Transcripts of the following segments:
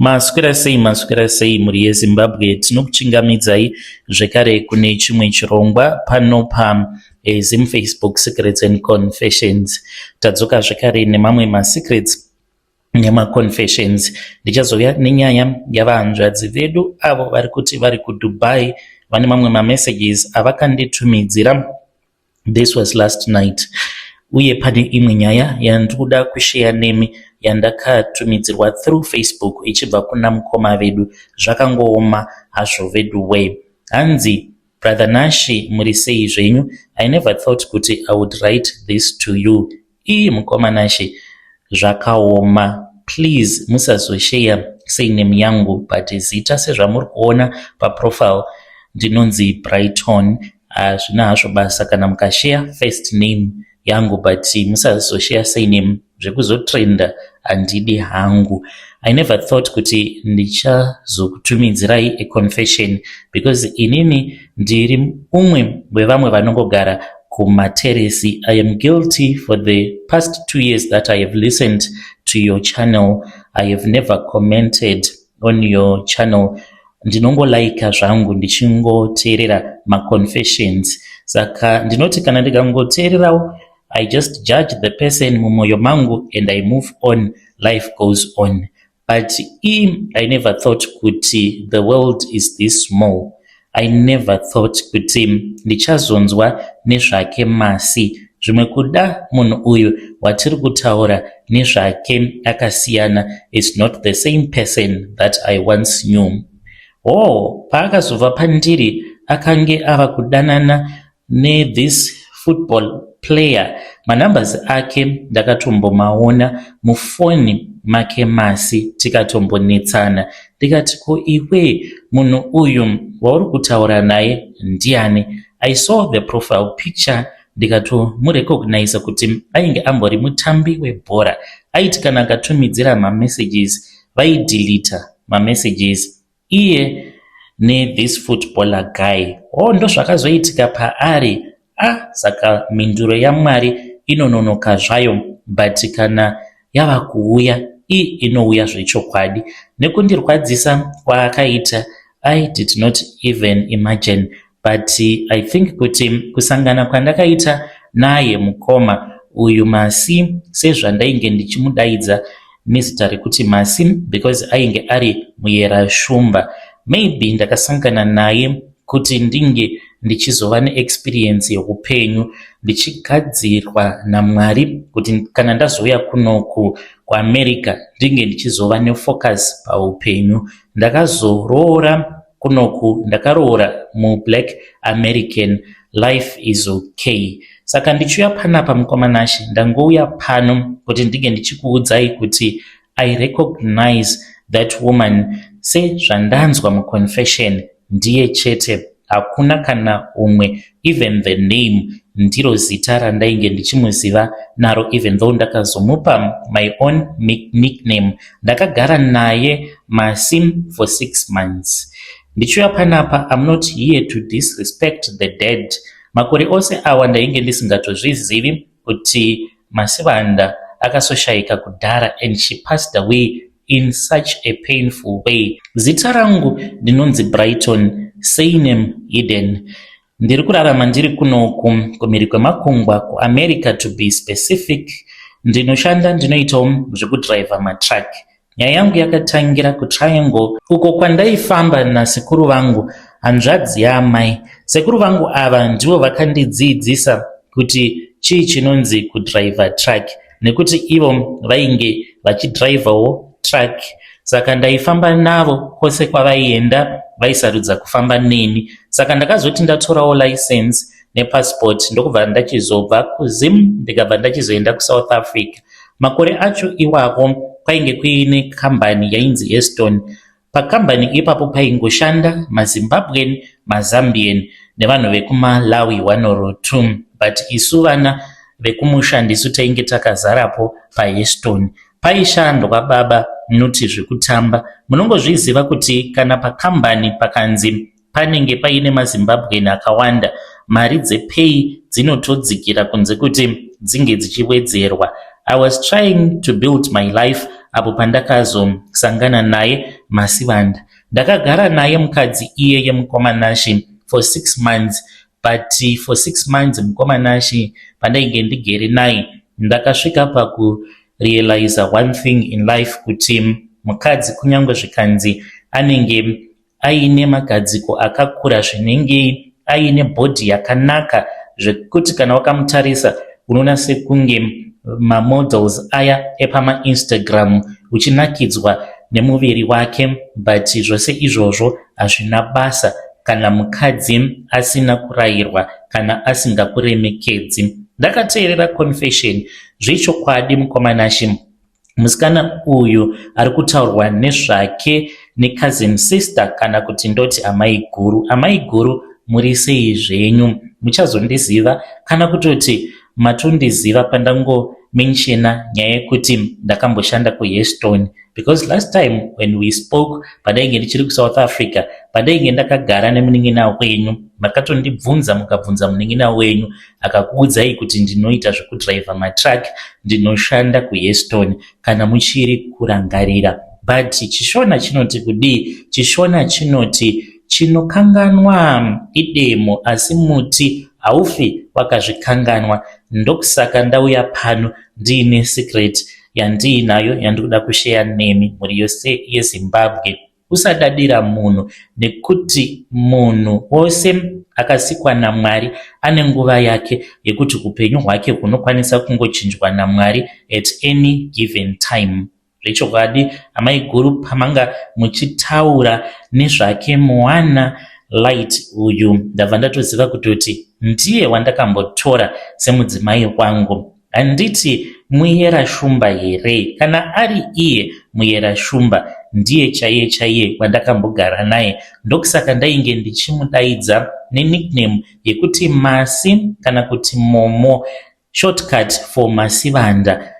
Maswera sei muri yeZimbabwe tinokuchingamidzai zvekare kune chimwe chirongwa pano Zim Facebook Secrets and Confessions. Tadzoka zvekare nemamwe masecrets nemaconfessions. Ndichazouya nenyaya yavahanzvadzi vedu avo vari kuti vari kuDubai vane mamwe mamessages avakanditumidzira. This was last night. Uye pane imwe nyaya yandikuda kushare nemi yandakatumidzirwa through Facebook ichibva kuna mukoma vedu zvakangooma hazvo vedu we. Hanzi Brother Nashi muri sei zvenyu? I never thought kuti I would write this to you. Mukoma Nashi zvakaoma. Please musazoshare surname yangu but zita sezvamuri kuona paprofile ndinonzi Brighton. Zvina hazvo basa kana mukashare first name yangu but musazoshare surname zvekuzotrenda handidi hangu. I never thought kuti ndichazokutumidzirai a confession because inini ndiri umwe wevamwe vanongogara kumateresi. I am guilty for the past 2 years that I have listened to your channel. I have never commented on your channel. Ndinongolaika zvangu ndichingoteerera maconfessions. Saka ndinoti kana ndikangoteererawo I just judge the person mumoyo mangu and I move on. Life goes on. But I never thought kuti the world is this small. I never thought kuti ndichazonzwa nezvake masi. Zvimwe kuda munhu uyu watiri kutaura nezvake akasiyana is not the same person that I once knew. Paakazobva pandiri akange ava kudanana this football player. Manumbers ake ndakatombomaona mufoni make masi tikatombonetsana. Ndikati ko iwe munhu uyu wauri kutaura naye ndiani? I saw the profile picture ndikatomurecognize kuti ainge ambori mutambi webhora. Aiti kana akatumidzira mamessages vaideleta mamessages iye this footballer guy. Ndo zvakazoitika paari. Saka minduro yaMwari inononoka zvayo but kana yava kuuya inouya zvechokwadi. Nekundirwadzisa kwaakaita I did not even imagine but I think kuti kusangana kwandakaita naye mukoma uyu Masi sezvandainge ndichimudaidza nezita rekuti Masi because ainge ari muyera shumba, maybe ndakasangana naye kuti ndinge ndichizova neexperience yeupenyu ndichigadzirwa naMwari kuti kana ndazouya kunoku kuAmerica ndinge ndichizova nefocus paupenyu. Ndakazoroora kunoku, ndakaroora muBlack American. Life is okay. Saka ndichiuya panapa mukoma Nashi ndangouya pano kuti ndinge ndichikuudzai kuti I recognize that woman sezvandanzwa muconfession ndiye chete. Hakuna kana umwe, even the name ndiro zita randainge ndichimuziva naro, even though ndakazomupa my own nickname. Ndakagara naye Masi for 6 months. Ndichiuya panapa, I'm not here to disrespect the dead. Makore ose awa ndainge ndisingatozvizivi kuti Masivanda akasoshaika kudhara and she passed away in such a painful way. Zita rangu ndinonzi Brighton, surname Eden. Ndiri kurarama ndiri kunoku kumhiri kwemakungwa kuAmerica to be specific. Ndinoshanda ndinoitawo zvekudriva matrack. Nyaya yangu yakatangira kuTriangle uko kwandaifamba nasekuru vangu, hanzvadzi yaamai. Sekuru vangu ava ndivo vakandidzidzisa kuti chii chinonzi kudriva track nekuti ivo vainge vachidrivawo track. Saka ndaifamba navo kwose kwavaienda, vaisarudza kufamba neni. Saka ndakazoti ndatorawo license nepassport ndokubva ndachizobva kuZim ndikabva ndachizoenda kuSouth Africa. Makore acho iwapo kwainge kuine kambani yainzi Eston. Pakambani ipapo paingoshanda maZimbabwean, maZambian nevanhu vekuMalawi 1 or 2 but isu vana vekumusha ndisu tainge takazarapo paEston. Paishandwa baba noti zvekutamba. Munongozviziva kuti kana pakambani pakanzi panenge paine maZimbabwean akawanda, mari dzepay dzinotodzikira kunze kuti dzinge dzichiwedzerwa. I was trying to build my life apo pandakazosangana naye Masivanda. Ndakagara naye mukadzi iyeye mukomanashi for 6 months, but for 6 months mukomanashi pandainge ndigere naye ndakasvika pakurealize one thing in life, kuti mukadzi kunyange zvikanzi anenge aine magadziko akakura, zvinenge aine bhodhi yakanaka zvekuti kana wakamutarisa unoona sekunge mamodels aya epamainstagram uchinakidzwa nemuviri wake, but zvose izvozvo hazvina basa kana mukadzi asina kurayirwa kana asingakuremekedzi. Ndakateerera confession, zvechokwadi mukomanashi musikana uyu ari kutaurwa nezvake necousin sister kana kuti ndoti amai guru. Amai guru muri sei zvenyu? Muchazondiziva kana kutoti matondiziva pandangomenshena nyaya yekuti ndakamboshanda kuHeston, because last time when we spoke padainge ndichiri kuSouth Africa, padainge ndakagara nemunin'ina wenyu, makatondibvunza mukabvunza munin'ina wenyu akakuudzai kuti ndinoita zvekudriva matrack, ndinoshanda kuHeston kana muchiri kurangarira. But chishona chinoti kudii? Chishona chinoti chinokanganwa idemo asi muti haufi wakazvikanganwa. Ndokusaka ndauya pano ndiine secret yandiinayo yandikuda kushare nemi muri yose yeZimbabwe. Usadadira munhu, nekuti munhu wose akasikwa naMwari ane nguva yake yekuti upenyu hwake hunokwanisa kungochinjwa naMwari at any given time. Zvechokwadi amai guru, pamanga muchitaura nezvake Moana Light uyu ndabva ndatoziva kutoti ndiye wandakambotora semudzimai wangu. Handiti muyera shumba here, kana ari iye muyera shumba ndiye chaiye wandakambogara naye. Ndokusaka ndainge ndichimudaidza nenickname yekuti Masi kana kuti Momo, shortcut for Masivanda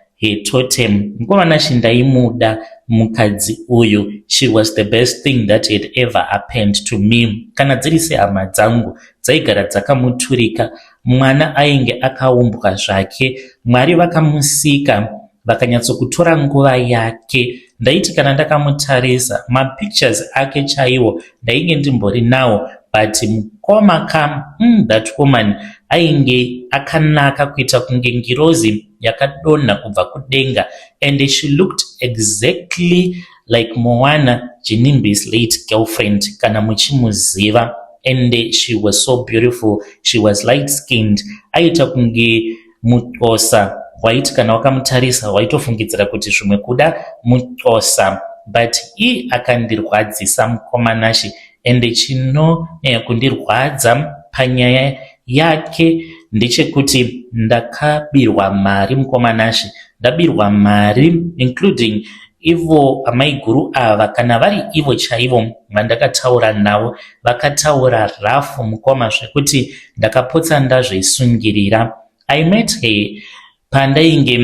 totem. Mukomanashi ndaimuda mukadzi uyu. She was the best thing that had ever happened to me. Kana dziri sehama dzangu dzaigara dzakamuturika, mwana ainge akaumbwa zvake, Mwari vakamusika vakanyatsokutora nguva yake. Ndaiti kana ndakamutarisa mapictures ake chaiwo ndainge ndimbori nawo, but mukoma that woman ainge akanaka kuita kunge ngirozi yakadonha kubva kudenga, and she looked exactly like Moana, Jinimbi's late girlfriend kana muchimuziva. And she was so beautiful, she was light skinned, aita kunge mutosa waiti kana wakamutarisa waitofungidzira kuti zvimwe kuda mutosa, but akandirwadzisa mukomanashi. And chinonyanya kundirwadza panyaya yake ndechekuti ndakabirwa mari mukomanashi, ndabirwa mari including ivo amai guru ava, kana vari ivo chaivo vandakataura navo vakataura rafu mukoma zvekuti ndakapotsa ndazvisungirira. I met her pandainge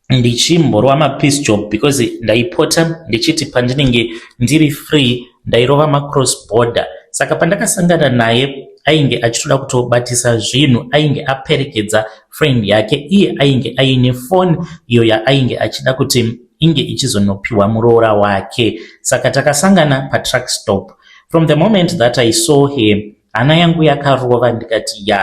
ndichimborwa mapeace job, because ndaipota ndichiti pandinenge ndiri free ndairova macross border. Saka pandakasangana naye ainge achitoda kutobatisa zvinhu, ainge aperekedza friend yake, iye ainge aine phone iyo yaainge achida kuti inge ichizonopiwa muroora wake. Saka takasangana patruck stop. From the moment that I saw her, hana yangu yakarova, ndikati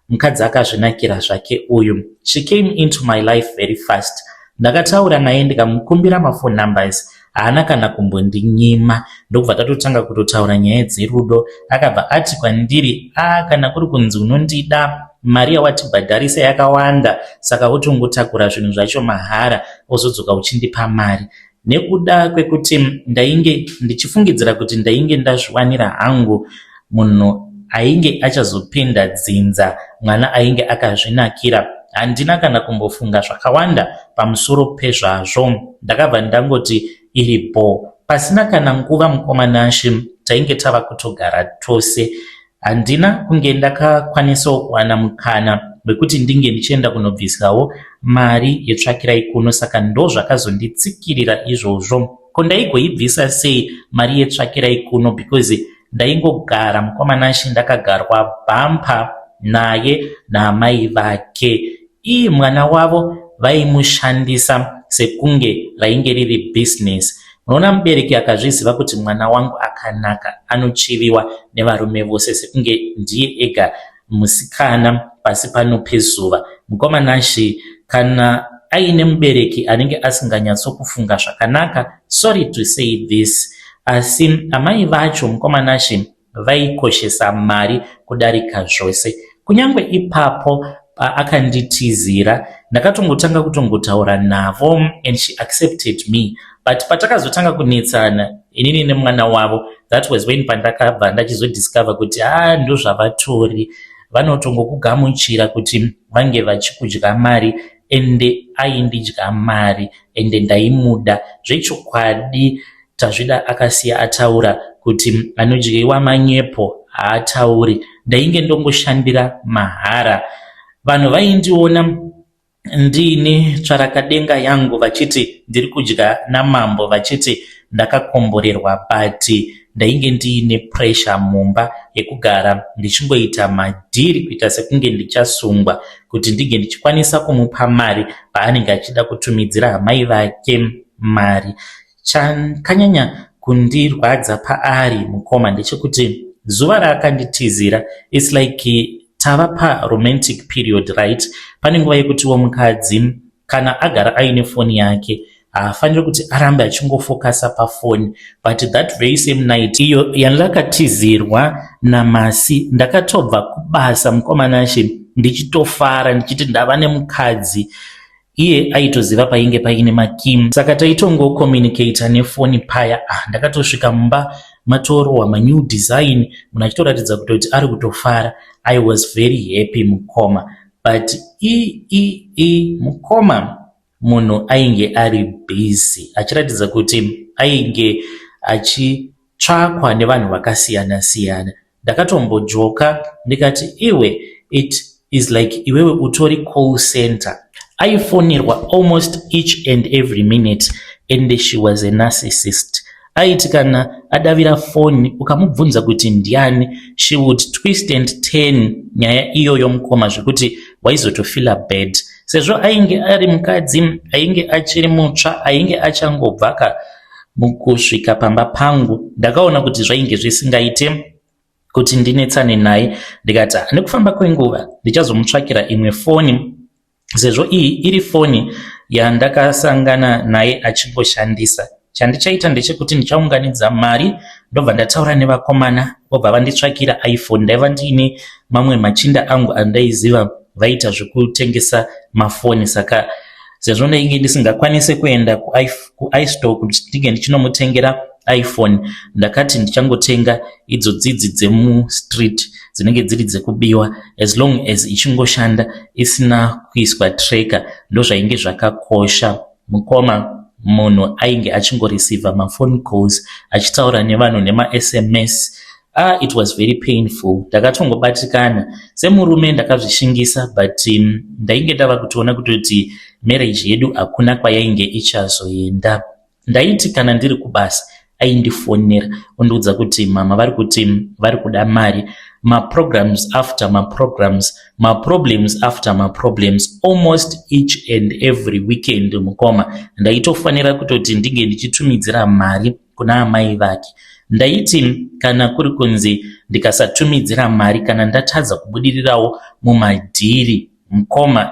mukadzi akazvinakira zvake uyu. She came into my life very fast. Ndakataura naye ndikamukumbira maphone numbers, haana kana kumbondinyima. Ndokubva tatotanga kutotaura nyaya dzerudo. Akabva ati kwandiri, kana kuri kunzi unondida, mari yawatibhadharisa yakawanda, saka wotongotakura zvinhu zvacho mahara wozodzoka uchindipa mari. Nekuda kwekuti ndainge ndichifungidzira kuti ndainge ndazviwanira hangu munhu ainge achazopinda dzinza, mwana ainge akazvinakira, handina kana kumbofunga zvakawanda pamusoro pezvazvo. Ndakabva ndangoti iripo, pasina kana nguva mukomanashi tainge tava kutogara tose. Handina kunge ndakakwanisawo kuwana mukana wekuti ndinge ndichienda kunobvisawo mari yetsvakirai kuno, saka ndo zvakazonditsikirira izvozvo. Ko ndaigoibvisa sei mari yetsvakirai kuno? Because ndaingogara mukomanashi ndakagarwa bhampa naye naamai vake. Mwana wavo vaimushandisa sekunge rainge riri business. Unoona mubereki akazviziva kuti mwana wangu akanaka anochiviwa nevarume vose sekunge ndiye ega musikana pasi pano pezuva. Mukomanashi kana aine mubereki anenge asinganyatsokufunga zvakanaka, sorry to say this, asi amai vacho mukomanashi vaikoshesa mari kudarika zvose. Kunyangwe ipapo akanditizira ndakatongotanga kutongotaura navo and she accepted me, but patakazotanga kunetsana inini nemwana wavo, that was when pandakabva ndachizodiscover kuti ndo zvavatori vanotongokugamuchira kuti vange vachikudya mari ende aindidya mari ende ndaimuda zvechokwadi. Tazvida akasiya ataura kuti anodyiwa manyepo haatauri, ndainge ndongoshandira mahara. Vanhu vaindiona ndini tsvarakadenga yangu vachiti ndiri kudya namambo, vachiti ndakakomborerwa, but ndainge ndiine pressure mumba yekugara ndichingoita madhiri kuita sekunge ndichasungwa kuti ndige ndichikwanisa kumupa mari paanenge achida kutumidzira hamai vake mari. Chakanyanya kundirwadza paari mukoma ndechekuti zuva raakanditizira, it's like tava paromantic period, right? Pane nguva yekutiwo mukadzi kana agara aine foni yake haafaniri kuti arambe achingofokasa pafoni, but that very same night iyo yandakatizirwa namasi ndakatobva kubasa mukomanashi ndichitofara ndichiti ndava nemukadzi. Iye aitoziva painge paine makim, saka taitongokomunicata nefoni paya. Ndakatosvika mumba matorohwa manew design, munhu achitoratidza kutoti ari kutofara. I was very happy mukoma, but mukoma munhu ainge ari busy achiratidza kuti ainge achitsvakwa nevanhu vakasiyana siyana. Ndakatombojoka ndikati iwe, it is like iwewe utori call center. Aifonirwa almost each and every minute, and she was a narcissist. Aiti kana adavira foni ukamubvunza kuti ndiani, she would twist and turn nyaya iyoyo mukoma zvekuti waizotofila bad. Sezvo ainge ari mukadzi, ainge achiri mutsva, ainge achangobvaka mukusvika pamba pangu, ndakaona kuti zvainge zvisingaite kuti ndinetsane naye. Ndikati nekufamba kwenguva ndichazomutsvakira imwe foni, sezvo iyi iri foni yandakasangana naye achingoshandisa. Chandichaita ndechekuti ndichaunganidza mari ndobva ndataura nevakomana vobva vanditsvakira iPhone. Ndaiva ndiine mamwe machinda angu andaiziva vaita zvekutengesa mafoni, saka sezvo ndainge ndisingakwanise kuenda kuiStore kuti ndinge ndichinomutengera iPhone, ndakati ndichangotenga idzo dzidzi dzemustreet dzinenge dziri dzekubiwa, as long as ichingoshanda isina kuiswa tracker, ndozvainge zvakakosha. Mukoma munhu ainge achingoreceive mafoni calls achitaura nevanhu nema-SMS. It was very painful. Ndakatongobatikana semurume ndakazvishingisa, but ndainge ndava kutoona kuti marriage yedu hakuna kwayainge ichazoenda. Ndaiti kana ndiri kubasa aindifonera undiudza kuti mama vari kuti vari kuda mari, ma-programs after ma-programs, ma-problems after ma-problems, almost each and every weekend mukoma ndaitofanira kutoti ndige ndichitumidzira mari kuna amai vake. Ndaiti kana kuri kunzi ndikasatumidzira mari, kana ndatadza kubudirirawo mumadhiri mukoma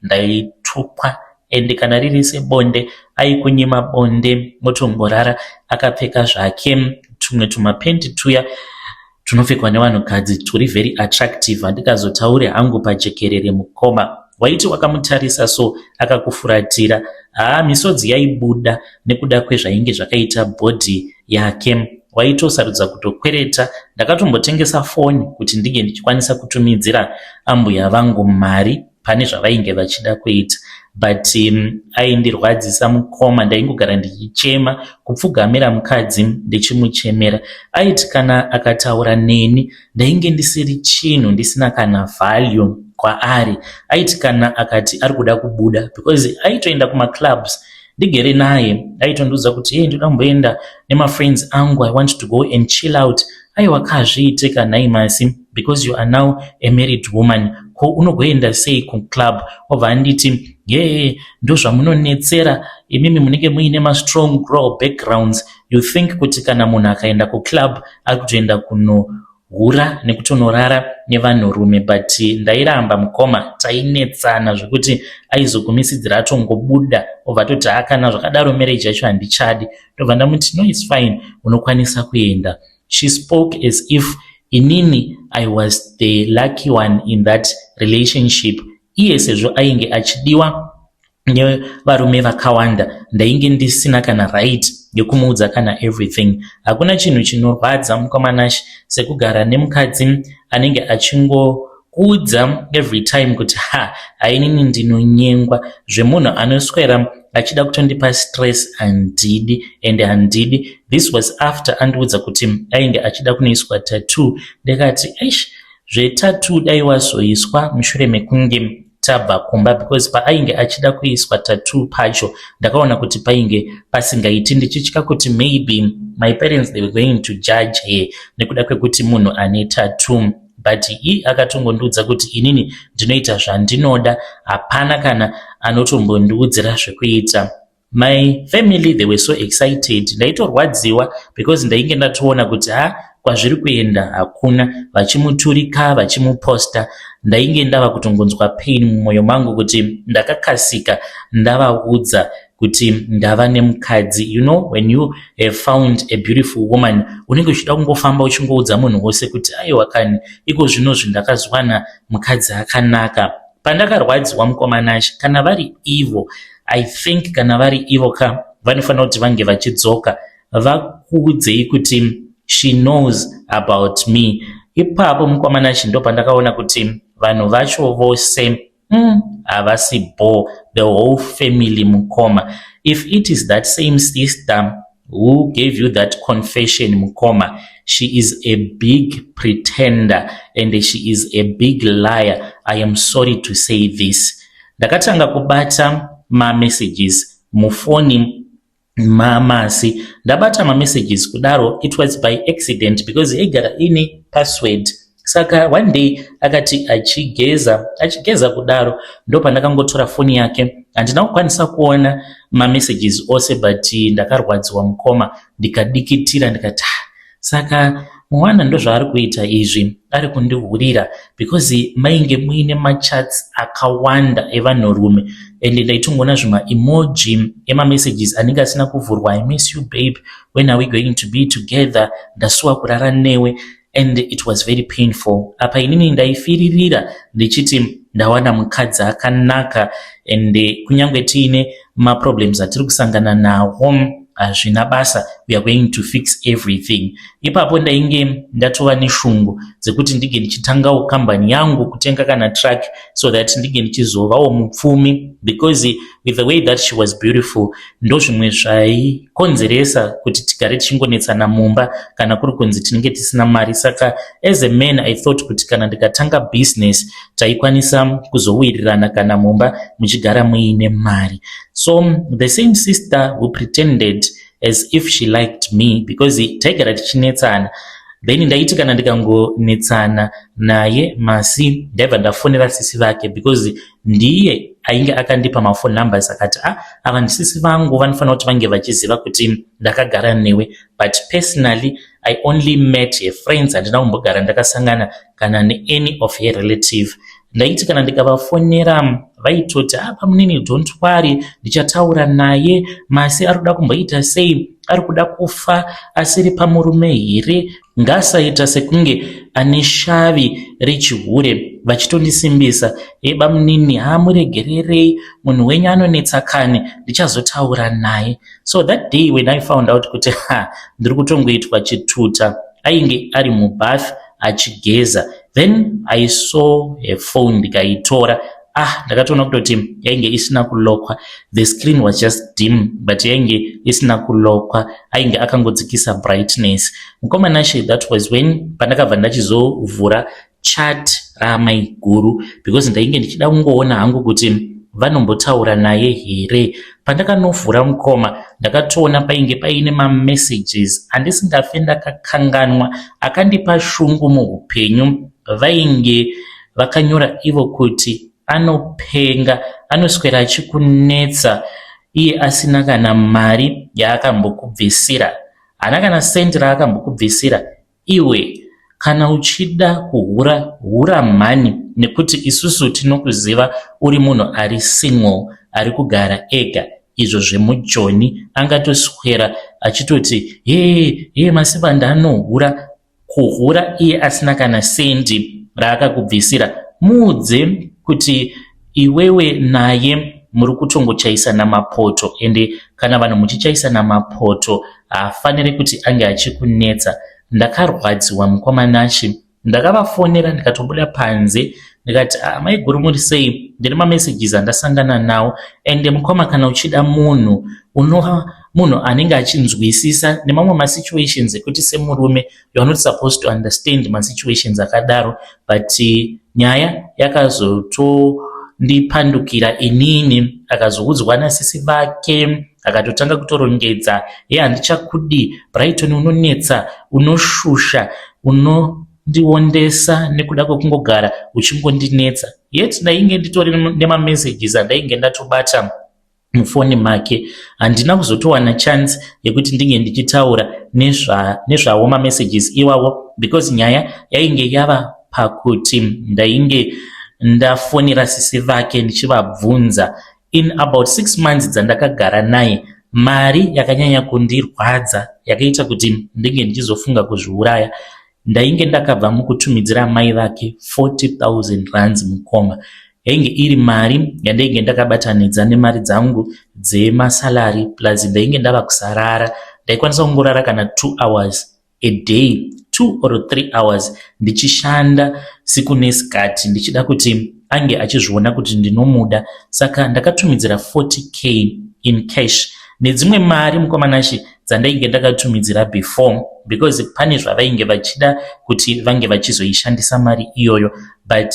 ndaitukwa, ende kana riri sebonde aikunyima bonde motongorara akapfeka zvake tumwe tumapendi tuya tunopfekwa nevanhukadzi turi very attractive. Handikazotaure hangu pajekerere mukoma, waiti wakamutarisa so akakufuratira, misodzi yaibuda nekuda kwezvainge zvakaita bhodhi yake, waitosarudza kutokwereta. Ndakatombotengesa foni kuti ndige ndichikwanisa kutumidzira ambuya vangu mari pane zvavainge vachida kuita, but aindirwadzisa mukoma. Ndaingogara ndichichema kupfugamira mukadzi ndichimuchemera. Aiti kana akataura neni ndainge ndisiri chinhu, ndisina kana value kwaari. Aiti kana akati ari kuda kubuda, because aitoenda kumaclubs ndigere naye, aitondiudza kuti hey, ndoda kumboenda nemafriends angu, I want to go and chill out. Aiwa kazviiteka nhai masi, because you are now a married woman, ko unogoenda sei kuclub? Obva anditi ndo zvamunonetsera imimi munenge muine ma-strong grow backgrounds. You think kuti kana munhu akaenda kuclub ari kutoenda kunohura nekutonorara nevanhurume, but ndairamba mukoma, tainetsana zvekuti aizogumisidzira atongobuda obva toti kana zvakadaro marriage yacho handichadi. Ndobva ndamuti no, it's fine, unokwanisa kuenda. She spoke as if inini I was the lucky one in that relationship. Iye sezvo ainge achidiwa nevarume vakawanda, ndainge ndisina kana right yekumuudza kana everything. Hakuna chinhu chinorwadza mukomanashi sekugara nemukadzi anenge achingokuudza every time kuti hainini ndinonyengwa, zvemunhu anoswera achida kutondipa stress handidi and handidi. This was after andiudza kuti ainge achida kunoiswa tattoo. Ndikati zvetattoo dai wazoiswa mushure mekunge tabva kumba, because paainge achida kuiswa tattoo pacho ndakaona kuti painge pasingaiti, ndichitya kuti maybe my parents they were going to judge her nekuda kwekuti munhu ane tattoo. But akatongondiudza kuti inini ndinoita zvandinoda, hapana kana anotombondiudzira zvekuita. My family they were so excited, ndaitorwadziwa because ndainge ndatoona kuti kwazviri kuenda hakuna, vachimuturika vachimuposta. Ndainge ndava kutongonzwa pain mumwoyo mangu kuti ndakakasika ndavaudza kuti ndava nemukadzi. You know, when you have found a beautiful woman, unenge uchida kungofamba uchingoudza munhu wose kuti aiwa kani iko zvinozvi ndakazwana mukadzi akanaka. Pandakarwadziwa mukomanashi, kana vari evil, I think kana vari evil vanofanira kuti vange vachidzoka vakuudzei kuti she knows about me. Ipapo mukomanashi ndo pandakaona kuti vanhu vacho vose havasi bo, the whole family mukoma. If it is that same sister who gave you that confession mukoma, she is a big pretender and she is a big liar. I am sorry to say this. Ndakatanga kubata ma-messages mufoni mamasi, ndabata ma-messages kudaro, it was by accident because egara ine password. Saka one day akati achigeza kudaro, ndo pandakangotora foni yake handina kukwanisa kuona ma-messages ose, but ndakarwadziwa mukoma ndikadikitira ndikati saka mwana ndo zvaari kuita izvi, ari kundihurira because mainge muine machats akawanda evanhurume and ndaitongoona zvima-emoji ema-messages anenge asina kuvhurwa. I miss you babe, when are we going to be together, ndasuwa kurara newe. And it was very painful. Apa inini ndaifiririra ndichiti ndawana mukadzi akanaka, and kunyange tiine ma-problems atiri kusangana nawo hazvina basa, we are going to fix everything. Ipapo ndainge ndatova neshungu dzekuti ndige ndichitangawo kambani yangu kutenga kana track so that ndige ndichizovawo mupfumi, because with the way that she was beautiful ndo zvimwe zvaikonzeresa kuti tigare tichingonetsana mumba kana kuri kunzi tinenge tisina mari. Saka as a man I thought kuti kana ndikatanga business taikwanisa kuzowirirana kana mumba muchigara muine mari. So the same sister who pretended as if she liked me because taigara tichinetsana, then ndaiti kana ndikangonetsana naye masi ndaibva ndafonera sisi vake because ndiye ainge akandipa mafoni numbers akati ava ndisisi vangu vanofanira kuti vange vachiziva kuti ndakagara newe, but personally I only met her friends, handina kumbogara ndakasangana kana neany of her relative. Ndaiti kana ndikavafonera vaitoti pamunini don't worry, ndichataura naye masi ari kuda kumboita sei, ari kuda kufa asiri pamurume here, ngasaita sekunge ane shavi rechihure vachitondisimbisa bamunini muregererei, munhu wenyu anonetsa kane, ndichazotaura naye. So that day when I found out kuti ndiri kutongoitwa chituta, ainge ari mubath achigeza, then I saw a phone ndikaitora. Ndakatoona kutoti yainge isina kulokwa, the screen was just dim but yainge isina kulokwa, ainge akangodzikisa brightness. Mukomanashi, that was when pandakabva ndachizovhura chat ramai guru because ndainge ndichida kungoona hangu kuti vanombotaura naye here. Pandakanovhura mukoma ndakatoona painge paine ma-messages andisingafe ndakakanganwa akandipa shungu muupenyu. Vainge vakanyora ivo kuti anopenga, anoswera achikunetsa iye asina kana mari yaakambokubvisira, haana kana sendi raakambokubvisira, iwe kana uchida kuhura, hura mhani, nekuti isusu tinokuziva uri munhu ari single, ari kugara ega. Izvo zvemujoni angatoswera achitoti Masivanda anohura, kuhura iye asina kana sendi raakakubvisira. Muudze kuti iwewe naye muri kutongochaisana mapoto, ende kana vanhu muchichaisana mapoto haafaniri kuti ange achikunetsa. Ndakarwadziwa mukomanachi, ndakavafonera ndikatobuda panze ndikati maiguru muri sei, ndine mamessages andasangana nawo, ende mukoma kana uchida munhu anenge achinzwisisa nemamwe masituations ekuti semurume you are not supposed to understand masituations akadaro, but nyaya yakazotondipandukira inini, akazoudzwa nasisi vake akatotanga kutorongedza, handichakudi Brighton, unonetsa, unoshusha, unondiondesa nekuda kwekungogara uchingondinetsa. Yet ndainge nditori nemamessages andainge ndatobata mufoni make, handina kuzotowana chance yekuti ndinge ndichitaura nezvawo mamessages iwawo, because nyaya yainge yava pakuti ndainge ndafonera sisi vake ndichivabvunza. In about 6 months dzandakagara naye, mari yakanyanya kundirwadza yakaita kuti ndinge ndichizofunga kuzviuraya, ndainge ndakabva mukutumidzira mai vake 40,000 rands mukoma. Yainge iri mari yandainge ndakabatanidza nemari dzangu dzemasalary, plus ndainge ndava kusarara. Ndaikwanisa kungorara kana 2 hours a day, 2 or 3 hours ndichishanda siku nesikati, ndichida kuti ange achizviona kuti ndinomuda. Saka ndakatumidzira 40k in cash nedzimwe mari mukomanashi dzandainge ndakatumidzira before, because pane zvavainge vachida kuti vange vachizoishandisa mari iyoyo, but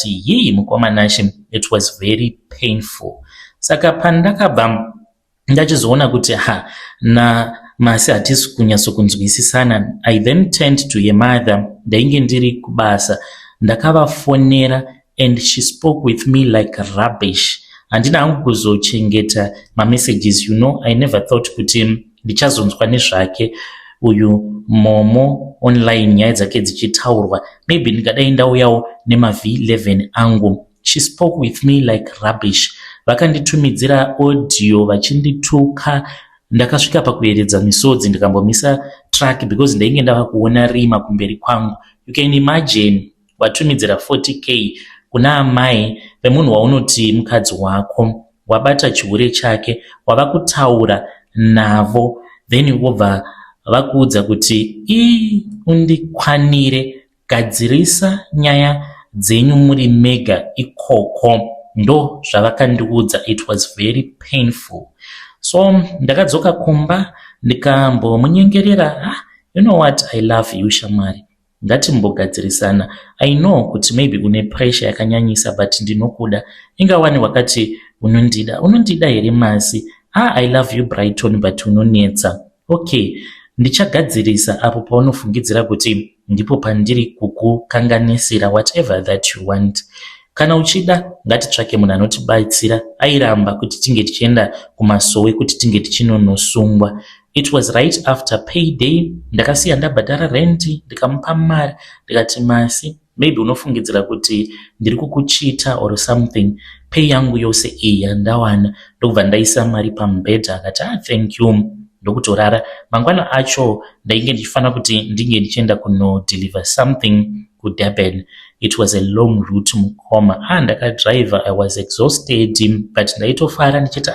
mukomanashi it was very painful. Saka pandakabva ndachizoona kuti na masi hatisi kunyatsokunzwisisana, I then turned to your mother. Ndainge ndiri kubasa, ndakavafonera and she spoke with me like rubbish. Handina hangu kuzochengeta mamessages, I never thought kuti ndichazonzwa nezvake uyu momo online nyaya dzake dzichitaurwa. Maybe ndingadai ndauyawo nemaV11 angu. She spoke with me like rubbish. Vakanditumidzira audio vachindituka, ndakasvika pakuyeredza misodzi ndikambomisa track because ndainge ndava kuona rima kumberi kwangu. You can imagine watumidzira 40k kuna amai vemunhu waunoti mukadzi wako, wabata chihure chake, wava kutaura navo, then wobva vakuudza kuti undikwanire, gadzirisa nyaya dzenyu muri mega ikoko. Ndo zvavakandiudza. It was very painful. So ndakadzoka kumba ndikambomunyengerera, you know what, I love you shamwari, ngatimbogadzirisana. I know kuti maybe une pressure yakanyanyisa, but ndinokuda. Ingawani wakati unondida here masi. I love you Brighton, but unonetsa. Okay, ndichagadzirisa apo paunofungidzira kuti ndipo pandiri kukukanganisira, whatever that you want. Kana uchida ngatitsvake munhu anotibatsira. Airamba kuti tinge tichienda kumasowe kuti tinge tichinonosungwa. It was right after payday. Ndakasiya ndabhadhara rent, ndikamupa mari, ndikati masi, maybe unofungidzira kuti ndiri kukuchita or something. Pay yangu yose iyi yandawana. Ndokubva ndaisa mari pamubhedha. Akati thank you. Ndokutorara. Mangwana acho ndainge ndichifana kuti ndinge ndichienda kuno deliver something ku Durban. It was a long route mukoma. Ndakadriver, I was exhausted, but ndaitofara ndichiti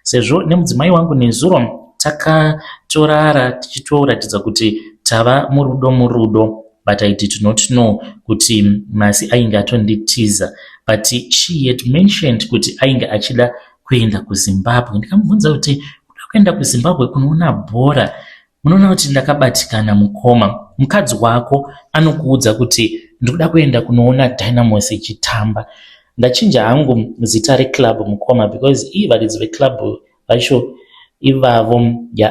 sezvo nemudzimai wangu nezuro takatorara tichitoratidza kuti tava murudo, but I did not know kuti masi ainge atonditiza. But she had mentioned kuti ainge achida kuenda kuZimbabwe. Ndikamubvunza kuti kuenda kuZimbabwe kunoona bhora, munoona kuti ndakabatikana mukoma. Mukadzi wako anokuudza kuti ndikuda kuenda kunoona Dynamos ichitamba. Ndachinja hangu zita reclub mukoma, because varidzi veclub vacho ivavo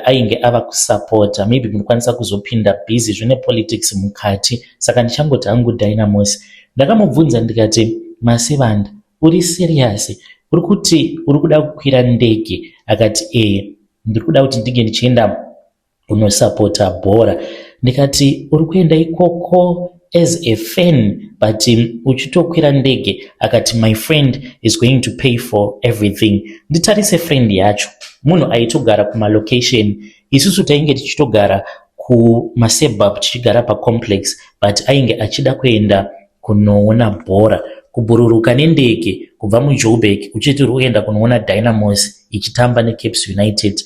ainge ava kusupporta. Maybe munokwanisa kuzopinda busy zvine politics mukati, saka ndichangoti hangu Dynamos. Ndakamubvunza ndikati, Masivanda, uri serious? urikuti urikuda kukwira ndege? Akati ndiri kuda kuti ndige ndichienda kunosapota bhora. Ndikati uri kuenda ikoko as a fan but uchitokwira ndege? Akati my friend is going to pay for everything. Nditarise friend yacho, munhu aitogara kumalocation, isusu tainge tichitogara kumasebab tichigara pacomplex, but ainge achida kuenda kunoona bhora, kubhururuka nendege kubva muJoburg uchiti uri kuenda kunoona Dynamos ichitamba neCaps United.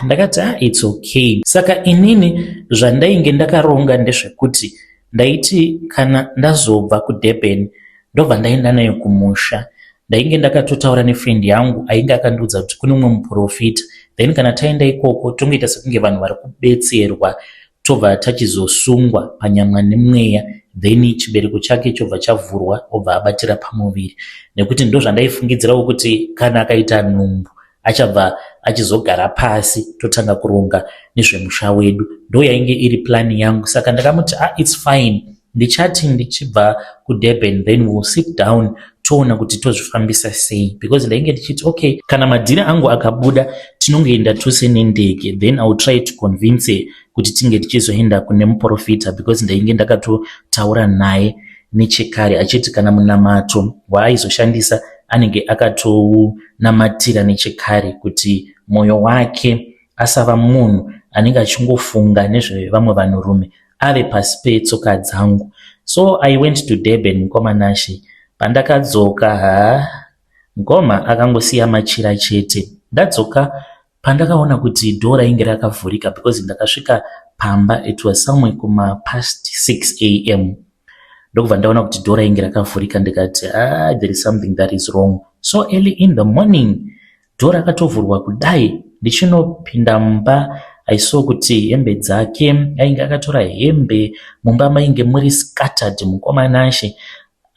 Ndakati it's okay. Saka inini zvandainge ndakaronga ndezvekuti ndaiti kana ndazobva kuDurban ndobva ndaenda nayo kumusha, ndainge ndakatotaura nefriend yangu ainge akandiudza kuti kune mumwe muprofita, then kana taenda ikoko tongoita sekunge vanhu vari kubetserwa, tobva tachizosungwa panyama nemweya, then chibereko chake chobva chavhurwa obva abatira pamuviri. Nekuti ndo zvandaifungidzirawo kuti kana akaita nhumbu achabva achizogara pasi totanga kuronga nezvemusha wedu. Ndo yainge iri plani yangu. Saka ndakamuti it's fine, ndichati ndichibva kuDurban then we'll sit down toona kuti tozvifambisa sei, because ndainge ndichiti okay, kana madhira angu akabuda tinongoenda tose nendege, then I'll try to convince kuti tinge tichizoenda kune muprofita, because ndainge ndakatotaura naye nechekare achiti kana munamato waaizoshandisa anenge akatonamatira nechekare kuti mwoyo wake asava munhu anenge achingofunga nezvevamwe vanhurume, ave pasi petsoka dzangu. So I went to Durban, Mkomanashi. Pandakadzoka Ngoma akangosiya machira chete. Ndadzoka pandakaona kuti dhora inge rakavhurika, because ndakasvika pamba it was somewhere kuma past 6 a.m. ndokubva ndaona kuti dhora inge rakavhurika. Ndikati there is something that is wrong. So early in the morning dhora akatovhurwa kudai, ndichinopinda mumba I saw kuti hembe dzake ainge akatora hembe mumba mainge muri scattered. Mukomanashi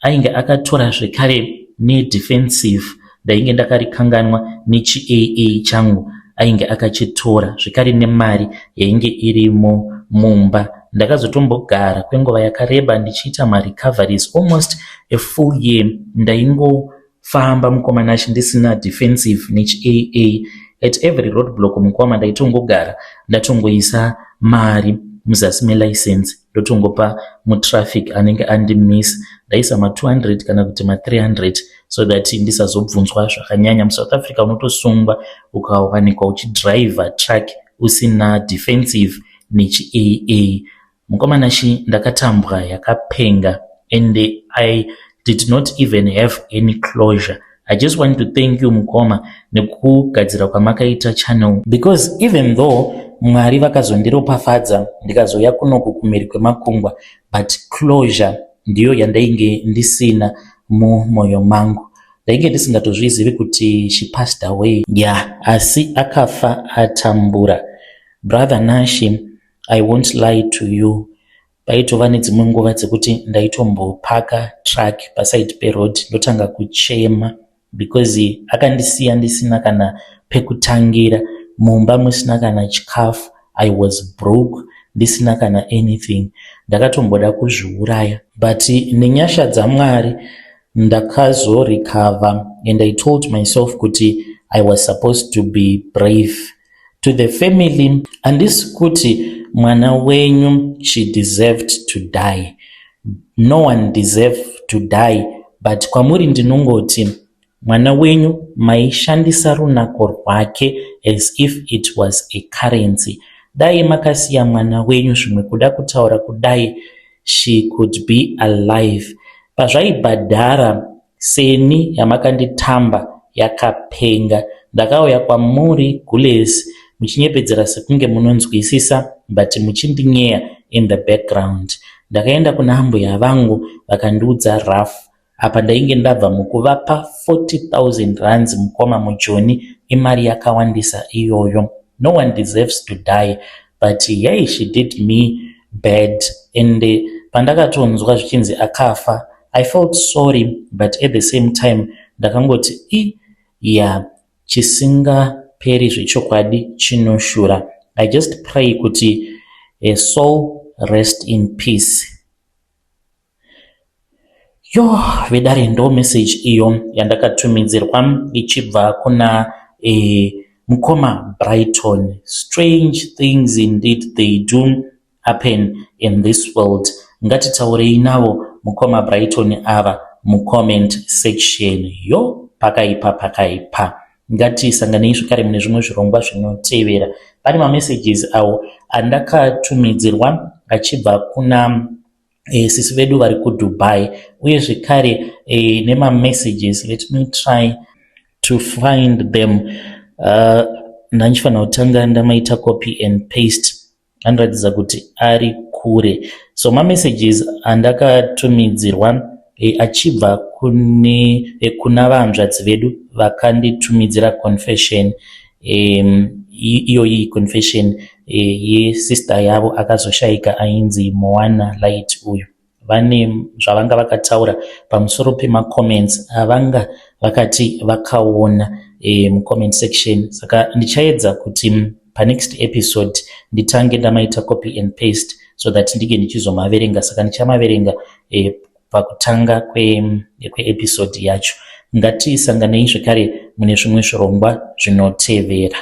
ainge akatora zvekare nedefensive ndainge ndakarikanganwa nechiAA changu ainge akachitora zvekare nemari yainge irimo mumba. Ndakazotombogara kwenguva yakareba ndichiita marecoveries almost a full year. Ndaingofamba Mukomanashi ndisina defensive nechiAA. At every roadblock Mukoma ndaitongogara ndatongoisa mari muzasi melicense ndotongopa mutraffic anenge andimiss. Ndaisa ma200 kana kuti ma300 so that ndisazobvunzwa zvakanyanya. muSouth Africa unotosungwa ukawanikwa uchidriver truck usina defensive nechiAA. Mukomanashi ndakatambwa yakapenga and I did not even have any closure. I just want to thank you Mukoma nekugadzira kwamakaita channel, because even though Mwari vakazondiropafadza ndikazoya kunoku kumeri kwemakungwa, but closure ndiyo yandainge ndisina mumwoyo mangu. Ndainge ndisingatozvizivi kuti she passed away. Asi akafa atambura. Brother Nashi, I won't lie to you. Paitova nedzimwe nguva dzekuti ndaitombopaka truck paside peroad ndotanga kuchema, because akandisiya ndisina kana pekutangira, mumba musina kana chikafu, I was broke, ndisina kana anything. Ndakatomboda kuzviuraya, but nenyasha dzaMwari ndakazorecover and I told myself kuti I was supposed to be brave. To the family, handisi kuti mwana wenyu she deserved to die. No one deserved to die, but kwamuri ndinongoti mwana wenyu maishandisa runako rwake as if it was a currency. Dai makasiya mwana wenyu zvimwe kuda kutaura kudai she could be alive. Pazvaibhadhara seni yamakanditamba yakapenga. Ndakauya kwamuri Gulesi muchinyepedzera sekunge munonzwisisa but muchindinyeya in the background. Ndakaenda kuna ambuya vangu vakandiudza rough. Apa ndainge ndabva mukuvapa 40,000 rands Mukoma muJoni, imari yakawandisa iyoyo. No one deserves to die, but yeah, she did me bad. And pandakatonzwa zvichinzi akafa, I felt sorry, but at the same time ndakangoti chisingaperi zvechokwadi chinoshura. I just pray kuti a soul rest in peace. vedare ndo message iyo yandakatumidzirwa ichibva kuna mukoma Brighton. Strange things indeed they do happen in this world. Ngatitaurei navo mukoma Brighton ava mucomment section. Pakaipa. Ngatisanganei zvakare mune zvimwe zvirongwa zvinotevera. Pane mamessages awo andakatumidzirwa achibva kuna sisi vedu vari kuDubai, uye zvekare nemamessages. Let me try to find them. Ndandifanira kutanga ndamaita copy and paste, anoratidza kuti ari kure. So mamessages andakatumidzirwa achibva kuna vanzvadzi vedu vakanditumidzira confession, iyi confession yesister yavo akazoshaika ainzi Moana Light. Uyu vane zvavanga vakataura pamusoro pemacomments avanga vakati vakaona mucomment section. Saka ndichaedza kuti panext episode nditange ndamaita copy and paste so that ndige ndichizomaverenga. Saka ndichamaverenga pakutanga kweepisode yacho. Ngatisanganei zvekare mune zvimwe zvirongwa zvinotevera.